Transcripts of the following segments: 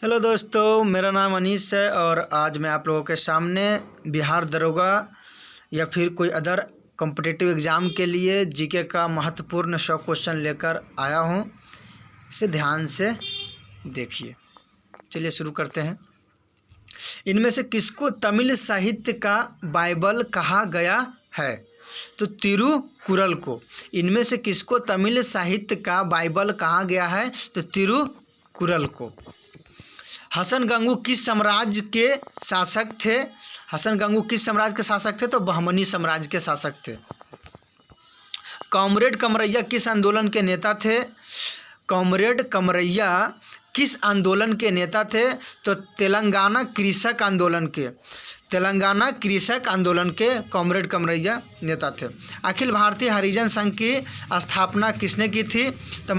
Hello दोस्तों, मेरा नाम अनीस है और आज मैं आप लोगों के सामने बिहार दरोगा या फिर कोई अदर कॉम्पिटिटिव एग्ज़ाम के लिए जीके का महत्वपूर्ण 100 क्वेश्चन लेकर आया हूं। इसे ध्यान से देखिए। चलिए शुरू करते हैं। इनमें से किसको तमिल साहित्य का बाइबल कहा गया है? तो तिरुकुरल को। इनमें से किसको तमिल साहित्य का बाइबल कहा गया है? तो तिरुकुरल को। हसन गंगू किस साम्राज्य के शासक थे? हसन गंगू किस साम्राज्य के शासक थे? तो बहमनी साम्राज्य के शासक थे। कॉमरेड कमरैया किस आंदोलन के नेता थे? कॉमरेड कमरैया किस आंदोलन के नेता थे? तो तेलंगाना कृषक आंदोलन के। तेलंगाना कृषक आंदोलन के कॉमरेड कमरैया नेता थे। अखिल भारतीय हरिजन संघ की स्थापना किसने की थी? तो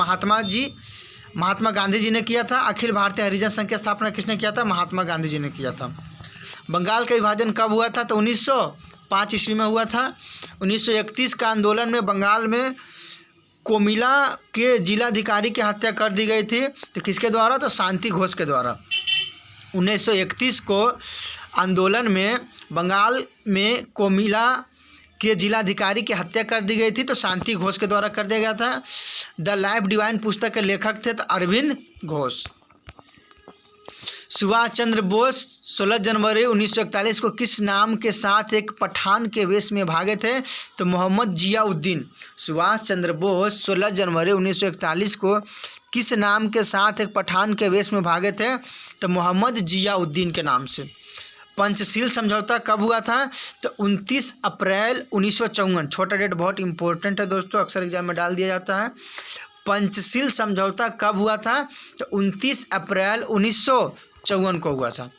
महात्मा गांधी जी ने किया था। अखिल भारतीय हरिजन संघ की स्थापना किसने किया था? महात्मा गांधी जी ने किया था। बंगाल का विभाजन कब हुआ था? तो 1905 ईस्वी में हुआ था। 1931 का आंदोलन में बंगाल में कोमिला के जिलाधिकारी की हत्या कर दी गई थी। तो किसके द्वारा? तो शांति घोष के द्वारा। 1931 को आंदोलन में बंगाल में कोमिला के जिलाधिकारी की हत्या कर दी गई थी, तो शांति घोष के द्वारा कर दिया गया था। द लाइफ डिवाइन पुस्तक के लेखक थे तो अरविंद घोष। सुभाष चंद्र बोस 16 जनवरी 1941 को किस नाम के साथ एक पठान के वेश में भागे थे? तो मोहम्मद जियाउद्दीन। सुभाष चंद्र बोस 16 जनवरी 1941 को किस नाम के साथ एक पठान के वेश में भागे थे? तो मोहम्मद जियाउद्दीन के नाम से। पंचशील समझौता कब हुआ था? तो 29 अप्रैल 1954। छोटा डेट बहुत इंपॉर्टेंट है दोस्तों, अक्सर एग्जाम में डाल दिया जाता है। पंचशील समझौता कब हुआ था? तो 29 अप्रैल 1954 को हुआ था।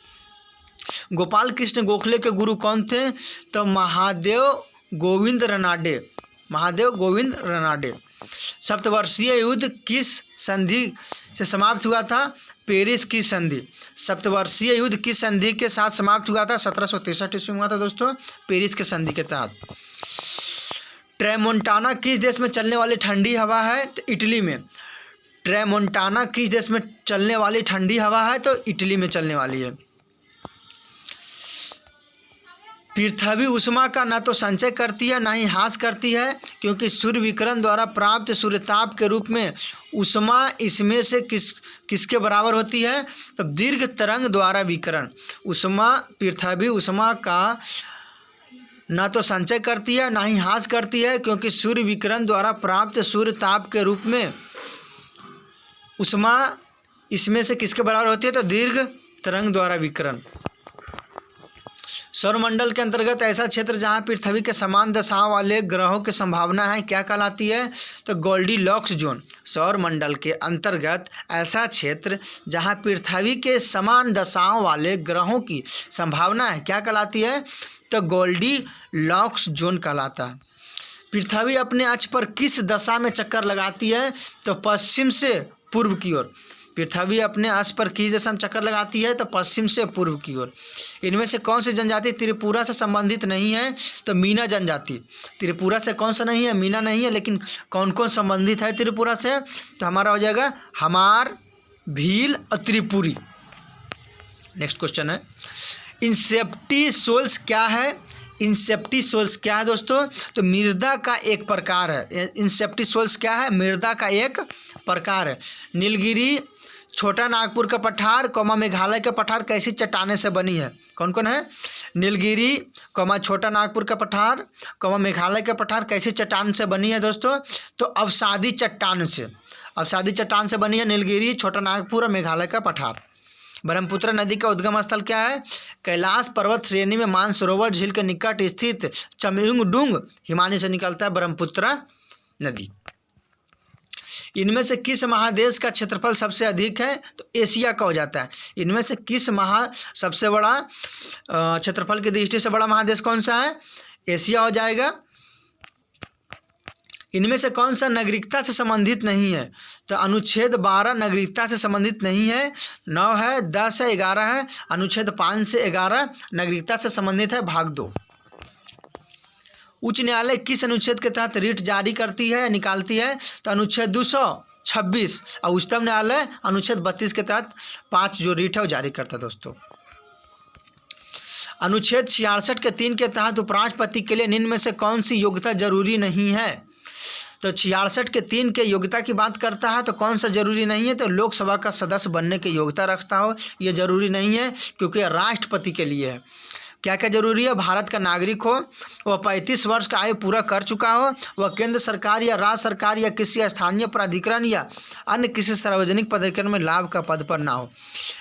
गोपाल कृष्ण गोखले के गुरु कौन थे? तो महादेव गोविंद रनाडे। महादेव गोविंद रनाडे। सप्तवर्षीय युद्ध किस संधि से समाप्त हुआ था? पेरिस की संधि। सप्तवर्षीय युद्ध किस संधि के साथ समाप्त हुआ था? 1763 ईस्वी में हुआ था दोस्तों, पेरिस के संधि के तहत। ट्रेमोंटाना किस देश में चलने वाली ठंडी हवा है? तो इटली में। ट्रेमोंटाना किस देश में चलने वाली ठंडी हवा है? तो इटली में चलने वाली है। पृथ्वी उष्मा का न तो संचय करती है न ही ह्रास करती है, क्योंकि सूर्य विकिरण द्वारा प्राप्त सूर्यताप के रूप में उष्मा इसमें से किसके बराबर होती है? तो दीर्घ तरंग द्वारा विकिरण। उष्मा, पृथ्वी उष्मा का न तो संचय करती है न ही ह्रास करती है, क्योंकि सूर्य विकिरण द्वारा प्राप्त सूर्यताप के रूप में उष्मा इसमें से किसके बराबर होती है? तो दीर्घ तरंग द्वारा विकिरण। सौरमंडल के अंतर्गत ऐसा क्षेत्र जहां पृथ्वी के समान दशाओं वाले ग्रहों की संभावना है क्या कहलाती है? तो गोल्डीलॉक्स जोन। सौरमंडल के अंतर्गत ऐसा क्षेत्र जहां पृथ्वी के समान दशाओं वाले ग्रहों की संभावना है क्या कहलाती है? तो गोल्डीलॉक्स जोन कहलाता है। पृथ्वी अपने अक्ष पर किस दशा में चक्कर लगाती है? तो पश्चिम से पूर्व की ओर। पृथ्वी अपने अक्ष पर किस दिशा में चक्कर लगाती है? तो पश्चिम से पूर्व की ओर। इनमें से कौन सी जनजाति त्रिपुरा से संबंधित नहीं है? तो मीना जनजाति। त्रिपुरा से कौन सा नहीं है? मीना नहीं है, लेकिन कौन कौन संबंधित है त्रिपुरा से? तो हमारा हो जाएगा हमार, भील और त्रिपुरी। नेक्स्ट क्वेश्चन है, इंसेप्टिसोल्स क्या है? इंसेप्टिसोल्स क्या है दोस्तों? तो मृदा का एक प्रकार है। इंसेप्टिसोल्स क्या है? मृदा का एक प्रकार है। नीलगिरी, छोटा नागपुर का पठार, मेघालय का पठार कैसी चट्टाने से बनी है? कौन कौन है? नीलगिरी, छोटा नागपुर का पठार, मेघालय का पठार कैसी चट्टान से बनी है दोस्तों? तो अवसादी चट्टान से। अवसादी चट्टान से बनी है नीलगिरी, छोटा नागपुर और मेघालय का पठार। ब्रह्मपुत्र नदी का उद्गम स्थल क्या है? कैलाश पर्वत श्रेणी में मानसरोवर झील के निकट स्थित चमयुंगडुंग हिमानी से निकलता है ब्रह्मपुत्र नदी। इनमें से किस महादेश का क्षेत्रफल सबसे अधिक है? तो एशिया का हो जाता है। इनमें से किस सबसे बड़ा क्षेत्रफल की दृष्टि से बड़ा महादेश कौन सा है? एशिया हो जाएगा। इनमें से कौन सा नागरिकता से संबंधित नहीं है? तो अनुच्छेद 12 नागरिकता से संबंधित नहीं है। 9 है, 10 है, 11 है। अनुच्छेद 5 से 11 नागरिकता से संबंधित है, भाग 2। उच्च न्यायालय किस अनुच्छेद के तहत रिट जारी करती है, निकालती है? तो अनुच्छेद 200 26 और उच्चतम न्यायालय अनुच्छेद 32 के तहत 5 जो रीट है वो जारी करता है दोस्तों। अनुच्छेद 66 के 3 के तहत उपराष्ट्रपति के लिए निम्न में से कौन सी योग्यता जरूरी नहीं है? तो 66 के 3 के योग्यता की बात करता है, तो कौन सा जरूरी नहीं है? तो लोकसभा का सदस्य बनने की योग्यता रखता हो, ये जरूरी नहीं है, क्योंकि राष्ट्रपति के लिए है। क्या क्या जरूरी है? भारत का नागरिक हो, वह 35 वर्ष का आयु पूरा कर चुका हो, वह केंद्र सरकार या राज्य सरकार या किसी स्थानीय प्राधिकरण या अन्य किसी सार्वजनिक प्राधिकरण में लाभ का पद पर ना हो,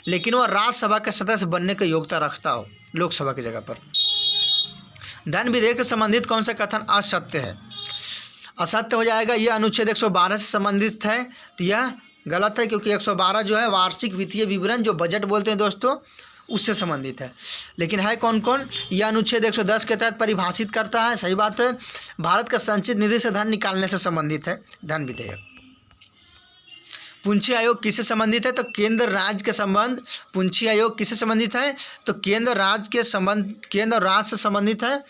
लेकिन वह राज्यसभा के सदस्य बनने की योग्यता रखता हो लोकसभा की जगह पर। धन विधेयक से संबंधित कौन सा कथन असत्य है? असत्य हो जाएगा, यह अनुच्छेद 112 से संबंधित है, तो यह गलत है, क्योंकि 112 जो है वार्षिक वित्तीय विवरण जो बजट बोलते हैं दोस्तों, उससे संबंधित है। लेकिन है कौन कौन? यह अनुच्छेद 110 के तहत परिभाषित करता है, सही बात है। भारत का संचित निधि से धन निकालने से संबंधित है धन विधेयक। पूंजी आयोग किससे संबंधित है? तो केंद्र राज्य के संबंध। पूंजी आयोग किससे संबंधित है? तो केंद्र राज्य से संबंधित है।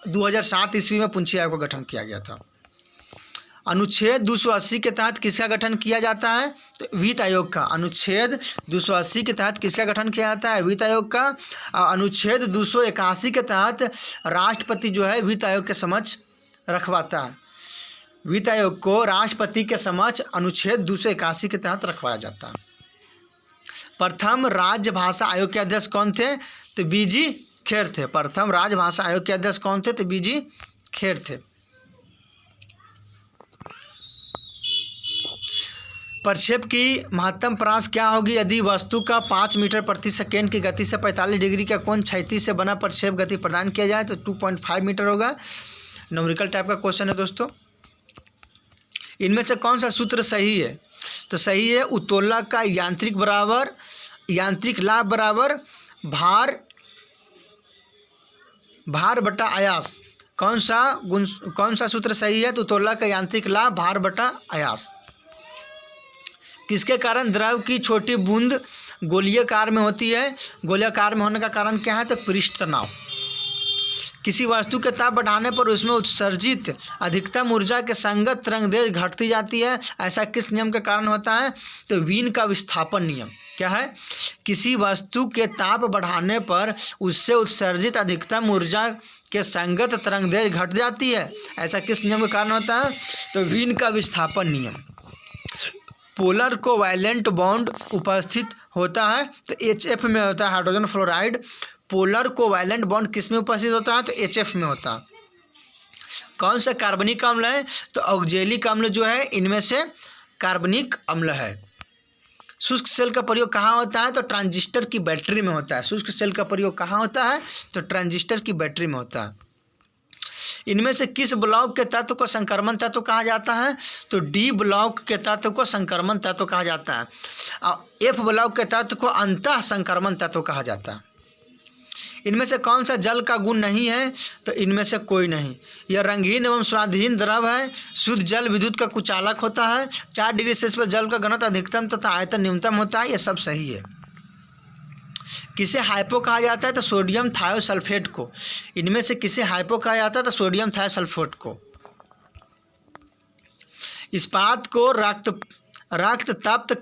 2007 ईस्वी में पूंजी आयोग का गठन किया गया था। अनुच्छेद 280 के तहत किसका गठन किया जाता है? तो वित्त आयोग का। अनुच्छेद 280 के तहत किसका गठन किया जाता है? वित्त आयोग का। अनुच्छेद 281 के तहत राष्ट्रपति जो है वित्त आयोग के समक्ष रखवाता है। वित्त आयोग को राष्ट्रपति के समक्ष अनुच्छेद 281 के तहत रखवाया जाता है। प्रथम राज्य भाषा आयोग के अध्यक्ष कौन थे? तो बीजी खेर थे। प्रथम राज्य भाषा आयोग के अध्यक्ष कौन थे? तो बीजी खेर थे। प्रक्षेप की महत्तम प्रयास क्या होगी? यदि वस्तु का 5 मीटर प्रति सेकेंड की गति से 45 डिग्री का कोण क्षैतिज से बना प्रक्षेप गति प्रदान किया जाए तो 2.5 मीटर होगा। न्यूमेरिकल टाइप का क्वेश्चन है दोस्तों। इनमें से कौन सा सूत्र सही है? तो सही है उत्तोलक का यांत्रिक लाभ बराबर भार बटा आयास। कौन सा सूत्र सही है? तो उत्तोलक का यांत्रिक लाभ भार बटा आयास। किसके कारण द्रव की छोटी बूंद गोलीयकार में होती है? गोलीयकार में होने का कारण क्या है? तो पृष्ठ तनाव। किसी वस्तु के ताप बढ़ाने पर उसमें उत्सर्जित अधिकतम ऊर्जा के संगत तरंगदैर्घ्य घटती जाती है, ऐसा किस नियम के कारण होता है? तो वीन का विस्थापन नियम। क्या है? किसी वस्तु के ताप बढ़ाने पर उससे उत्सर्जित अधिकतम ऊर्जा के संगत तरंगदैर्घ्य घट जाती है, ऐसा किस नियम के कारण होता है? तो वीन का विस्थापन नियम। पोलर कोवैलेंट बॉन्ड उपस्थित होता है तो HF में होता है, hydrogen fluoride. Polar covalent bond किस में उपस्थित होता है? तो HF में होता है। कौन सा कार्बनिक अम्ल है? तो ऑक्जेलिक अम्ल जो है इनमें से कार्बनिक अम्ल है। शुष्क सेल का प्रयोग कहाँ होता है? तो ट्रांजिस्टर की बैटरी में होता है। शुष्क सेल का प्रयोग कहाँ होता है? तो ट्रांजिस्टर की बैटरी में होता है। इनमें से किस ब्लॉक के तत्व को संक्रमण तत्व कहा जाता है? तो D ब्लॉक के तत्व को संक्रमण तत्व कहा जाता है और F ब्लॉक के तत्व को अंतः संक्रमण तत्व कहा जाता है। इनमें से कौन सा जल का गुण नहीं है? तो इनमें से कोई नहीं। यह रंगीन एवं स्वादहीन द्रव है। शुद्ध जल विद्युत का कुचालक होता है। 4 डिग्री सेल्सियस पर जल का घनत्व अधिकतम तथा आयतन न्यूनतम होता है। यह सब सही है। किसे हाइपो कहा जाता है? तो सोडियम थायोसल्फेट को। इनमें से किसे हाइपो कहा जाता है? तो सोडियम थायोसल्फेट को। इस्पात को रक्त तप्त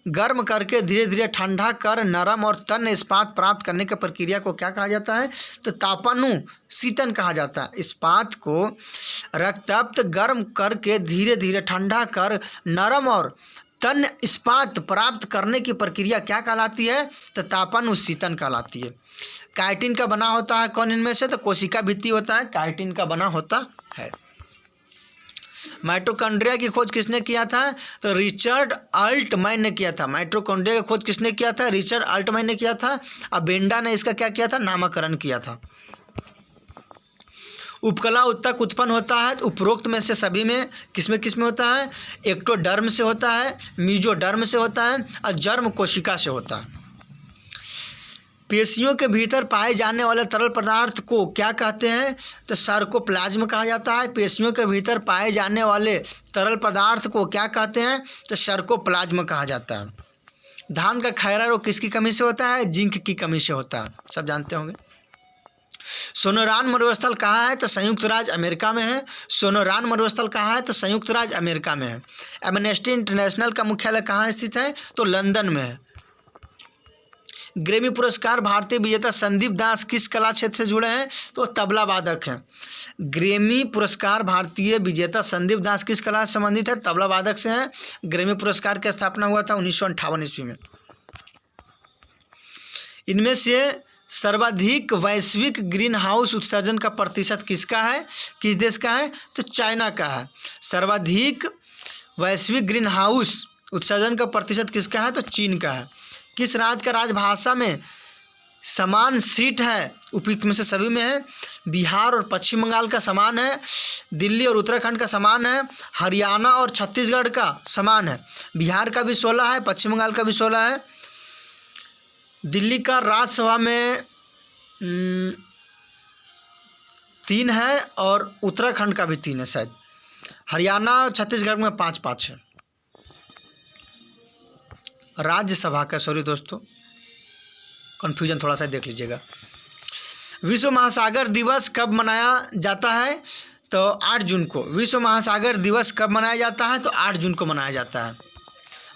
गर्म करके धीरे धीरे ठंडा कर नरम और तन्य इस्पात प्राप्त करने की प्रक्रिया को क्या कहा जाता है? तो तापानुशीतन कहा जाता है। इस्पात को रक्ततप्त गर्म करके धीरे धीरे ठंडा कर नरम और तन्य इस्पात प्राप्त करने की प्रक्रिया क्या कहलाती है? तो तापानुशीतन कहलाती है। काइटिन का बना होता है कौन इनमें से? तो कोशिका भित्ति होता है, काइटिन का बना होता है। माइटोकॉन्ड्रिया की खोज किसने किया था? तो रिचर्ड अल्टमैन ने किया था। माइटोकॉन्ड्रिया की खोज किसने किया था? रिचर्ड अल्टमैन ने किया था। अब बेंडा ने इसका क्या किया था? नामकरण किया था। उपकला उत्तक उत्पन्न होता है उपरोक्त में से सभी में किसमें होता है? एक्टोडर्म से होता है, मीजोडर्म से होता है और जर्म कोशिका से होता है। पेशियों के भीतर पाए जाने वाले तरल पदार्थ को क्या कहते हैं? तो सार्कोप्लाज्म कहा जाता है। पेशियों के भीतर पाए जाने वाले तरल पदार्थ को क्या कहते हैं? तो सार्कोप्लाज्म कहा जाता है। धान का खैरा रोग किसकी कमी से होता है? जिंक की कमी से होता है, सब जानते होंगे। सोनोरान मरुस्थल कहाँ है? तो संयुक्त राज्य अमेरिका में है। सोनोरान मरुस्थल कहाँ है? तो संयुक्त राज्य अमेरिका में है। एमनेस्टी इंटरनेशनल का मुख्यालय कहाँ स्थित है? तो लंदन में है। ग्रेमी पुरस्कार भारतीय विजेता संदीप दास किस कला क्षेत्र से जुड़े हैं? तो तबला वादक हैं। ग्रेमी पुरस्कार भारतीय विजेता संदीप दास किस कला से संबंधित है? तबला वादक से हैं। ग्रेमी पुरस्कार की स्थापना हुआ था 1958 ईस्वी में। इनमें से सर्वाधिक वैश्विक ग्रीन हाउस उत्सर्जन का प्रतिशत किसका है? किस देश का है? तो चाइना का है। सर्वाधिक वैश्विक ग्रीन हाउस उत्सर्जन का प्रतिशत किसका है? तो चीन का है। किस राज्य का राजभाषा में समान सीट है? उपयुक्त में से सभी में है। बिहार और पश्चिम बंगाल का समान है। दिल्ली और उत्तराखंड का समान है। हरियाणा और छत्तीसगढ़ का समान है। बिहार का भी 16 है, पश्चिम बंगाल का भी 16 है। दिल्ली का राज्यसभा में 3 है और उत्तराखंड का भी 3 है शायद। हरियाणा और छत्तीसगढ़ में 5-5 है। राज्यसभा का, सॉरी दोस्तों, कन्फ्यूजन थोड़ा सा देख लीजिएगा। विश्व महासागर दिवस कब मनाया जाता है? तो 8 जून को। विश्व महासागर दिवस कब मनाया जाता है? तो 8 जून को मनाया जाता है।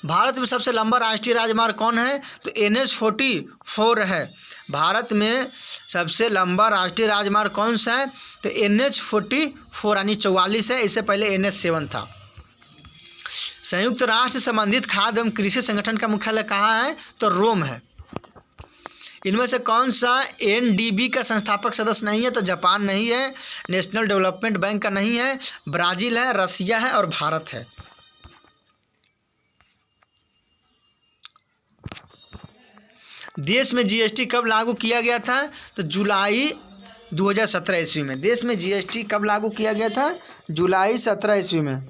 भारत में सबसे लंबा राष्ट्रीय राजमार्ग कौन है? तो NH-44 है। भारत में सबसे लंबा राष्ट्रीय राजमार्ग कौन सा है? तो NH-44 यानी 44 है। इससे पहले NH-7 था। संयुक्त राष्ट्र संबंधित खाद्य एवं कृषि संगठन का मुख्यालय कहाँ है? तो रोम है। इनमें से कौन सा NDB का संस्थापक सदस्य नहीं है? तो जापान नहीं है, नेशनल डेवलपमेंट बैंक का नहीं है, ब्राज़ील है, रसिया है और भारत है। देश में GST कब लागू किया गया था? तो जुलाई 2017 ईस्वी में। देश में GST कब लागू किया गया था? जुलाई 17 ईस्वी में।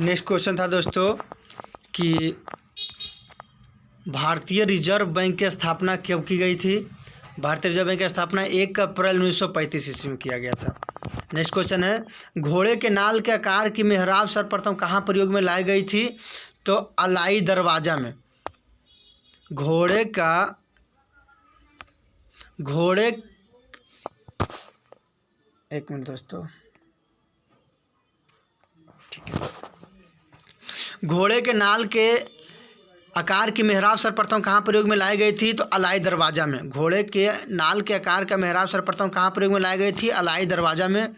नेक्स्ट क्वेश्चन था दोस्तों कि भारतीय रिजर्व बैंक की स्थापना कब की गई थी? भारतीय रिजर्व बैंक की स्थापना 1 अप्रैल 1935 ईस्वी में किया गया था। नेक्स्ट क्वेश्चन है, घोड़े के नाल के आकार की मेहराब सर्वप्रथम कहाँ प्रयोग में लाई गई थी? तो अलाई दरवाजा में। घोड़े एक मिनट दोस्तों, ठीक है। घोड़े के नाल के आकार की मेहराब सर्वप्रथम कहाँ प्रयोग में लाई गई थी? तो अलाई दरवाजा में। घोड़े के नाल के आकार का मेहराब सर्वप्रथम कहाँ प्रयोग में लाई गई थी? अलाई दरवाजा में।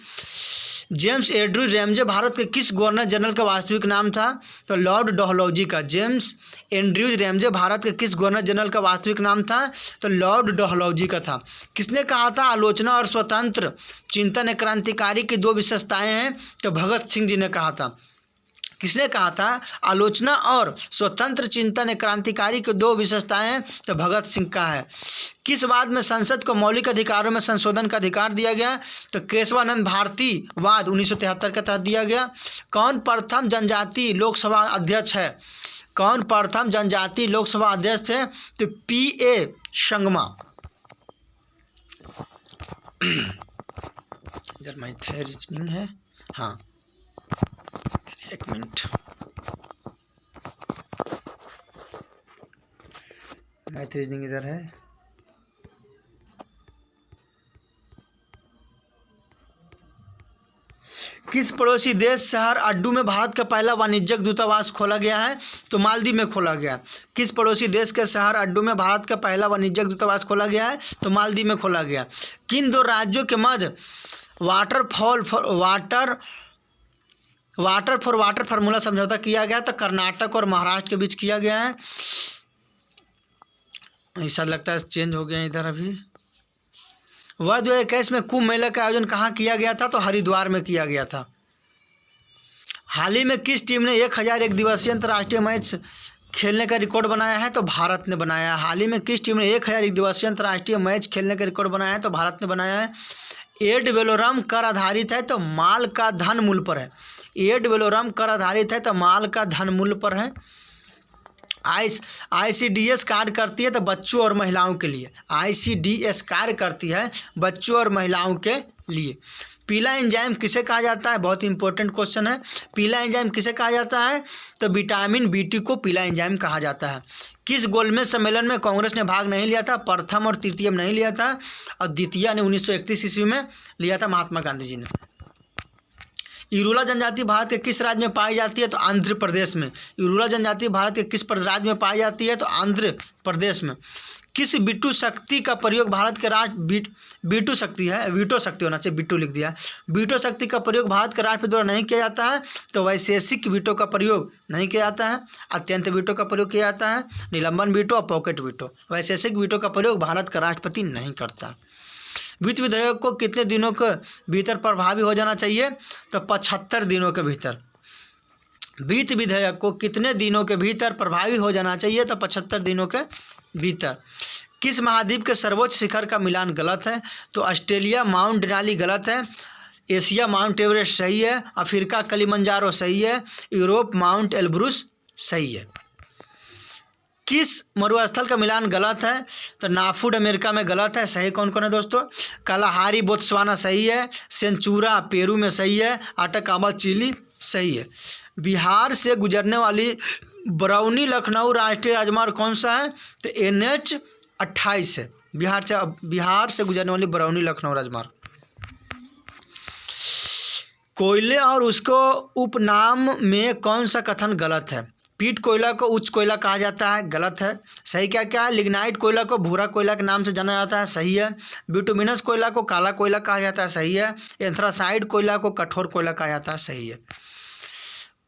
जेम्स एंड्रयू रैमजे भारत के किस गवर्नर जनरल का वास्तविक नाम था? तो लॉर्ड डलहौजी का। जेम्स एंड्रयू रैमजे भारत के किस गवर्नर जनरल का वास्तविक नाम था? तो लॉर्ड डलहौजी का था। किसने कहा था आलोचना और स्वतंत्र चिंतन एक क्रांतिकारी की 2 विशेषताएं हैं? तो भगत सिंह जी ने कहा था। किसने कहा था आलोचना और स्वतंत्र चिंतन एक क्रांतिकारी की 2 विशेषताएं हैं? तो भगत सिंह का है। किस वाद में संसद को मौलिक अधिकारों में संशोधन का अधिकार दिया गया? तो केशवानंद भारती वाद 1973 के तहत दिया गया। कौन प्रथम जनजाति लोकसभा अध्यक्ष है? कौन प्रथम जनजाति लोकसभा अध्यक्ष है? तो PA संगमा। इधर मैथ है, रीजनिंग है, हाँ एक मिनट, मैथ रीजनिंग इधर है। किस पड़ोसी देश शहर अड्डू में भारत का पहला वाणिज्यिक दूतावास खोला गया है? तो मालदीव में खोला गया। किस पड़ोसी देश के शहर अड्डू में भारत का पहला वाणिज्यिक दूतावास खोला गया है? तो मालदीव में खोला गया। किन 2 राज्यों के मध्य वाटर फॉर वाटर फार्मूला समझौता किया गया? तो कर्नाटक और महाराष्ट्र के बीच किया गया है। ऐसा लगता है चेंज हो गया इधर अभी। वर्ष 2021 में कुंभ मेला का आयोजन कहाँ किया गया था? तो हरिद्वार में किया गया था। हाल ही में किस टीम ने 1000 एक दिवसीय अंतर्राष्ट्रीय मैच खेलने का रिकॉर्ड बनाया है? तो भारत ने बनाया है। हाल ही में किस टीम ने 1000 एक दिवसीय अंतर्राष्ट्रीय मैच खेलने का रिकॉर्ड बनाया है? तो भारत ने बनाया है। एड वैलोरम कर आधारित है तो माल का धन मूल्य पर है। एड वैलोरम कर आधारित है तो माल का धन मूल्य पर है। ICDS कार्य करती है तो बच्चों और महिलाओं के लिए। ICDS कार्य करती है बच्चों और महिलाओं के लिए। पीला एंजाइम किसे कहा जाता है, बहुत इंपॉर्टेंट क्वेश्चन है। पीला एंजाइम किसे कहा जाता है, तो विटामिन B2 को पीला एंजाइम कहा जाता है। किस गोलमेज सम्मेलन में कांग्रेस ने भाग नहीं लिया था, प्रथम और तृतीय में नहीं लिया था, और द्वितीय ने 1931 ईस्वी में लिया था महात्मा गांधी जी ने। इरूला जनजाति भारत के किस राज्य में पाई जाती है, तो आंध्र प्रदेश में। इरूला जनजाति भारत के किस राज्य में पाई जाती है, तो आंध्र प्रदेश में। किस बीटू शक्ति का प्रयोग भारत के राष्ट्र बीटू शक्ति है, वीटो शक्ति होना चाहिए, बीटू लिख दिया है। वीटो शक्ति का प्रयोग भारत के राष्ट्रपति द्वारा नहीं किया जाता है, तो वैशेषिक वीटो का प्रयोग नहीं किया जाता है, अत्यंत वीटो का प्रयोग किया जाता है, निलंबन वीटो और पॉकेट वीटो। वैशेषिक वीटो का प्रयोग भारत का राष्ट्रपति नहीं करता। वित्त विधेयक को कितने दिनों के भीतर प्रभावी हो जाना चाहिए, तो 75 दिनों के भीतर। वित्त विधेयक को कितने दिनों के भीतर प्रभावी हो जाना चाहिए, तो 75 दिनों के भीतर। किस महाद्वीप के सर्वोच्च शिखर का मिलान गलत है, तो ऑस्ट्रेलिया माउंट डेनाली गलत है, एशिया माउंट एवरेस्ट सही है, अफ्रीका किलिमंजारो सही है, यूरोप माउंट एल्ब्रुस सही है। किस मरुस्थल का मिलान गलत है, तो नाफुड अमेरिका में गलत है। सही कौन कौन है दोस्तों, कालाहारी बोत्सवाना सही है, सेंचुरा पेरू में सही है, अटाकामा चिली सही है। बिहार से गुजरने वाली बरौनी लखनऊ राष्ट्रीय राजमार्ग कौन सा है, तो NH-28 है। बिहार से गुजरने वाली बरौनी लखनऊ राजमार्ग। कोयले और उसको उपनाम में कौन सा कथन गलत है, पीट कोयला को उच्च कोयला कहा जाता है, गलत है। सही क्या क्या है, लिग्नाइट कोयला को भूरा कोयला के नाम से जाना जाता है, सही है। बिटुमिनस कोयला को काला कोयला कहा जाता है, सही है। एंथ्रासाइड कोयला को कठोर कोयला कहा जाता है, सही है।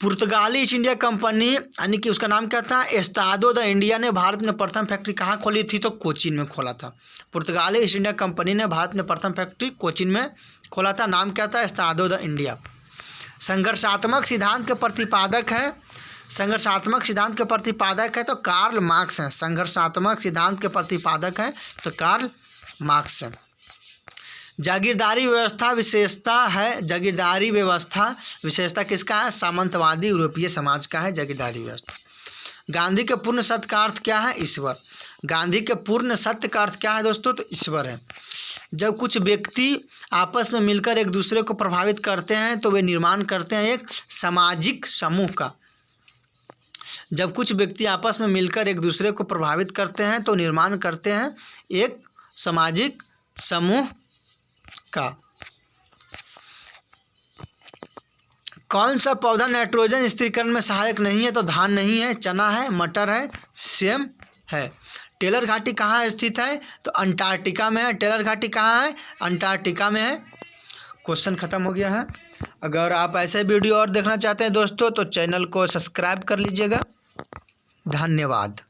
पुर्तगाली ईस्ट इंडिया कंपनी यानी कि उसका नाम क्या था, एस्तादो द इंडिया ने भारत में प्रथम फैक्ट्री कहाँ खोली थी, तो कोचीन में खोला था। पुर्तगाली ईस्ट इंडिया कंपनी ने भारत में प्रथम फैक्ट्री कोचीन में खोला था, नाम क्या था, एस्तादो द इंडिया। संघर्षात्मक सिद्धांत के प्रतिपादक है, संघर्षात्मक सिद्धांत के प्रतिपादक है तो कार्ल मार्क्स हैं। संघर्षात्मक सिद्धांत के प्रतिपादक हैं तो कार्ल मार्क्स हैं। जागीरदारी व्यवस्था विशेषता है, जागीरदारी व्यवस्था विशेषता किसका है, सामंतवादी यूरोपीय समाज का है जागीरदारी व्यवस्था। गांधी के पूर्ण सत्य का अर्थ क्या है, ईश्वर। गांधी के पूर्ण सत्य का अर्थ क्या है दोस्तों, तो ईश्वर है। जब कुछ व्यक्ति आपस में मिलकर एक दूसरे को प्रभावित करते हैं तो वे निर्माण करते हैं एक सामाजिक समूह का। जब कुछ व्यक्ति आपस में मिलकर एक दूसरे को प्रभावित करते हैं तो निर्माण करते हैं एक सामाजिक समूह का। कौन सा पौधा नाइट्रोजन स्थिरीकरण में सहायक नहीं है, तो धान नहीं है, चना है, मटर है, सेम है। टेलर घाटी कहाँ स्थित है, तो अंटार्कटिका में है। टेलर घाटी कहाँ है, अंटार्कटिका में है। क्वेश्चन खत्म हो गया है। अगर आप ऐसे वीडियो और देखना चाहते हैं दोस्तों तो चैनल को सब्सक्राइब कर लीजिएगा। धन्यवाद।